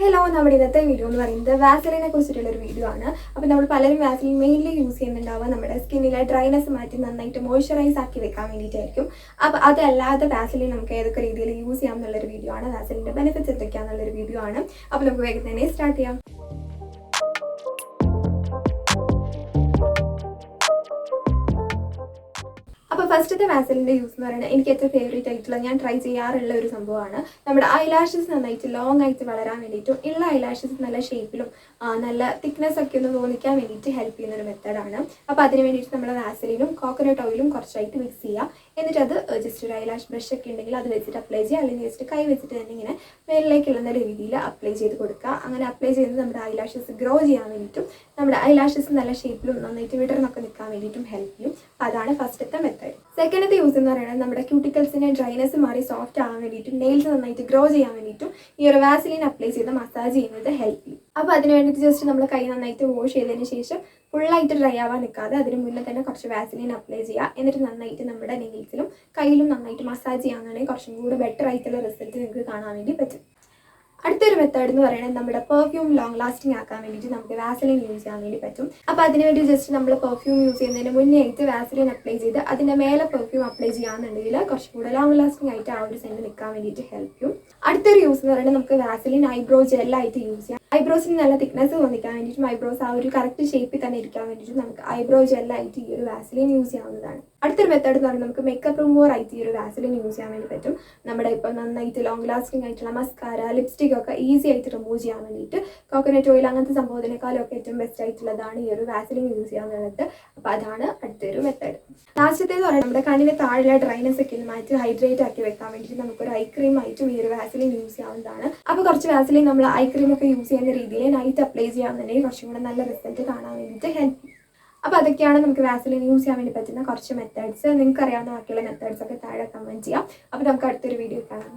Hello, നമ്മുടെ ഇന്നത്തെ video എന്ന് പറയുന്നത് വാസലിനെ കുറിച്ചിട്ടുള്ളൊരു വീഡിയോ ആണ്. അപ്പോൾ നമ്മൾ പലരും വാസലിൻ മെയിൻലി യൂസ് ചെയ്യുന്നുണ്ടാവുക നമ്മുടെ സ്കിന്നിലെ ഡ്രൈനെസ് മാറ്റി നന്നായിട്ട് മോയ്സ്ചറൈസ് ആക്കി വെക്കാൻ വേണ്ടിയിട്ടായിരിക്കും. അപ്പോൾ അതല്ലാതെ വാസലിൻ നമുക്ക് ഏതൊക്കെ രീതിയിൽ യൂസ് ചെയ്യാം എന്നുള്ളൊരു വീഡിയോ ആണ്. വാസലിൻ്റെ ബെനിഫിറ്റ്സ് എന്തൊക്കെയാണെന്നുള്ളൊരു വീഡിയോ ആണ്. അപ്പോൾ നമുക്ക് വേഗം തന്നെ സ്റ്റാർട്ട് ചെയ്യാം. അപ്പോൾ ഫസ്റ്റത്തെ വാസലിൻ്റെ യൂസ് എന്ന് പറയുന്നത് എനിക്ക് ഏറ്റവും ഫേവറേറ്റ് ആയിട്ടുള്ള ഞാൻ ട്രൈ ചെയ്യാറുള്ള ഒരു സംഭവമാണ്. നമ്മുടെ ഐലാഷസ് നന്നായിട്ട് ലോങ് ആയിട്ട് വളരാൻ വേണ്ടിയിട്ടും ഉള്ള ഐലാഷസ് നല്ല ഷേപ്പിലും നല്ല തിക്നെസ് ഒക്കെ ഒന്ന് തോന്നിക്കാൻ വേണ്ടിയിട്ട് ഹെൽപ്പ് ചെയ്യുന്ന ഒരു മെത്തേഡാണ്. അപ്പോൾ അതിന് വേണ്ടിയിട്ട് നമ്മൾ വാസലിനും കോക്കനട്ട് ഓയിലും കുറച്ചായിട്ട് മിക്സ് ചെയ്യുക. എന്നിട്ട് അത് ജസ്റ്റ് ഒരു ഐലാഷ് ബ്രഷ് ഒക്കെ ഉണ്ടെങ്കിൽ അത് വെച്ചിട്ട് അപ്ലൈ ചെയ്യുക, അല്ലെങ്കിൽ ജസ്റ്റ് കൈ വെച്ചിട്ട് തന്നെ ഇങ്ങനെ മേലിലേക്കുള്ള രീതിയിൽ അപ്ലൈ ചെയ്ത് കൊടുക്കുക. അങ്ങനെ അപ്ലൈ ചെയ്ത് നമ്മുടെ ഐലാഷസ് ഗ്രോ ചെയ്യാൻ വേണ്ടിയിട്ടും നമ്മുടെ ഐലാഷസ് നല്ല ഷേപ്പിലും നന്നായിട്ട് വിടർന്നൊക്കെ നിൽക്കാൻ വേണ്ടിയിട്ടും ഹെൽപ്പ് ചെയ്യും. അതാണ് ഫസ്റ്റത്തെ മെത്തേഡ്. സെക്കൻഡത്തെ യൂസ് എന്ന് പറയുന്നത് നമ്മുടെ ക്യൂട്ടിക്കൽസിൻ്റെ ഡ്രൈനെസ് മാറി സോഫ്റ്റ് ആവാൻ വേണ്ടിയിട്ടും നെയിൽസ് നന്നായിട്ട് ഗ്രോ ചെയ്യാൻ വേണ്ടിയിട്ടും ഈ ഒരു വാസലിൻ അപ്ലൈ ചെയ്ത് മസാജ് ചെയ്യുന്നത് ഹെൽപ്പ് ചെയ്യും. അപ്പോൾ അതിന് വേണ്ടിയിട്ട് ജസ്റ്റ് നമ്മൾ കൈ നന്നായിട്ട് വാഷ് ചെയ്തതിന് ശേഷം ഫുള്ളായിട്ട് ഡ്രൈ ആവാൻ നിൽക്കാതെ അതിന് മുന്നേ തന്നെ കുറച്ച് വാസലിൻ അപ്ലൈ ചെയ്യുക. എന്നിട്ട് നന്നായിട്ട് നമ്മുടെ നെയിൽസിലും കയ്യിലും നന്നായിട്ട് മസാജ് ചെയ്യാമെന്നാണെങ്കിൽ കുറച്ചും കൂടി ബെറ്റർ ആയിട്ടുള്ള റിസൾട്ട് നിങ്ങൾക്ക് കാണാൻ വേണ്ടി പറ്റും. അടുത്തൊരു മെത്തേഡ് എന്ന് പറയുന്നത് നമ്മുടെ പെർഫ്യൂം ലോങ് ലാസ്റ്റിംഗ് ആക്കാൻ വേണ്ടിയിട്ട് നമുക്ക് വാസലിൻ യൂസ് ചെയ്യാൻ വേണ്ടി പറ്റും. അപ്പോൾ അതിനുവേണ്ടി ജസ്റ്റ് നമ്മൾ പെർഫ്യൂം യൂസ് ചെയ്യുന്നതിന് മുന്നേ ആയിട്ട് വാസലിൻ അപ്ലൈ ചെയ്ത് അതിൻ്റെ മേലെ പെർഫ്യൂം അപ്ലൈ ചെയ്യാമെന്നുണ്ടെങ്കിൽ കുറച്ചും കൂടെ ലോങ് ലാസ്റ്റിംഗ് ആയിട്ട് ആ ഒരു സെൻറ്റ് നിൽക്കാൻ വേണ്ടിയിട്ട് ഹെൽപ്പ് ചെയ്യും. അടുത്തൊരു യൂസ് എന്ന് പറയുന്നത് നമുക്ക് വാസലിൻ ഐബ്രോ ജെല്ലായിട്ട് യൂസ് ചെയ്യാം. ഐബ്രോസിന് നല്ല തിക്നെസ് തോന്നിക്കാൻ വേണ്ടിയിട്ടും ഐബ്രോസ് ആ ഒരു കറക്റ്റ് ഷേപ്പിൽ തന്നെ ഇരിക്കാൻ വേണ്ടിയിട്ടും നമുക്ക് ഐബ്രോ ജെല്ലായിട്ട് ഈ ഒരു വാസലിൻ യൂസ് ചെയ്യാവുന്നതാണ്. അടുത്തൊരു മെത്തേഡ് എന്ന് പറയുന്നത് നമുക്ക് മേക്കപ്പ് റിമൂവർ ആയിട്ട് ഈ ഒരു വാസലിൻ യൂസ് ചെയ്യാൻ വേണ്ടി പറ്റും. നമ്മുടെ ഇപ്പോൾ നന്നായിട്ട് ലോങ് ലാസ്റ്റിംഗ് ആയിട്ടുള്ള മസ്കാര, ലിപ്സ്റ്റിക് ഒക്കെ ഈസി ആയിട്ട് റിമൂവ് ചെയ്യാൻ വേണ്ടിയിട്ട് കോക്കനട്ട് ഓയിൽ അങ്ങനത്തെ സംഭവത്തിനേക്കാളും ഒക്കെ ഏറ്റവും ബെസ്റ്റ് ആയിട്ടുള്ളതാണ് ഈ ഒരു വാസലിൻ യൂസ് ചെയ്യാന്നുള്ളത്. അപ്പോൾ അതാണ് അടുത്തൊരു മെത്തേഡ്. ലാസ്റ്റത്തേന്ന് പറയുന്നത് നമ്മുടെ കണ്ണിന് താഴെയുള്ള ഡ്രൈനെസ് ഒക്കെ ഒന്ന് മാറ്റി ഹൈഡ്രേറ്റ് ആക്കി വെക്കാൻ വേണ്ടിയിട്ട് നമുക്കൊരു ഐ ക്രീം ആയിട്ടും ഈ ഒരു വാസലിൻ യൂസ് ചെയ്യാവുന്നതാണ്. അപ്പോൾ കുറച്ച് വാസലിൻ നമ്മൾ ഐ ക്രീം ഒക്കെ യൂസ് ചെയ്യുന്ന രീതിയിൽ നൈറ്റ് അപ്ലൈ ചെയ്യാമെന്നുണ്ടെങ്കിൽ കുറച്ചും കൂടെ നല്ല റിസൾട്ട് കാണാൻ വേണ്ടിയിട്ട് ഹെൽപ്പ് ചെയ്യും. അപ്പോൾ അതൊക്കെയാണ് നമുക്ക് വാസലിൻ യൂസ് ചെയ്യാൻ വേണ്ടി പറ്റുന്ന കുറച്ച് മെത്തേഡ്സ്. നിങ്ങൾക്ക് അറിയാവുന്ന ബാക്കിയുള്ള മെത്തേഡ്സ് ഒക്കെ താഴെ കമൻറ്റ് ചെയ്യാം. അപ്പോൾ നമുക്ക് അടുത്തൊരു വീഡിയോ കാണാം.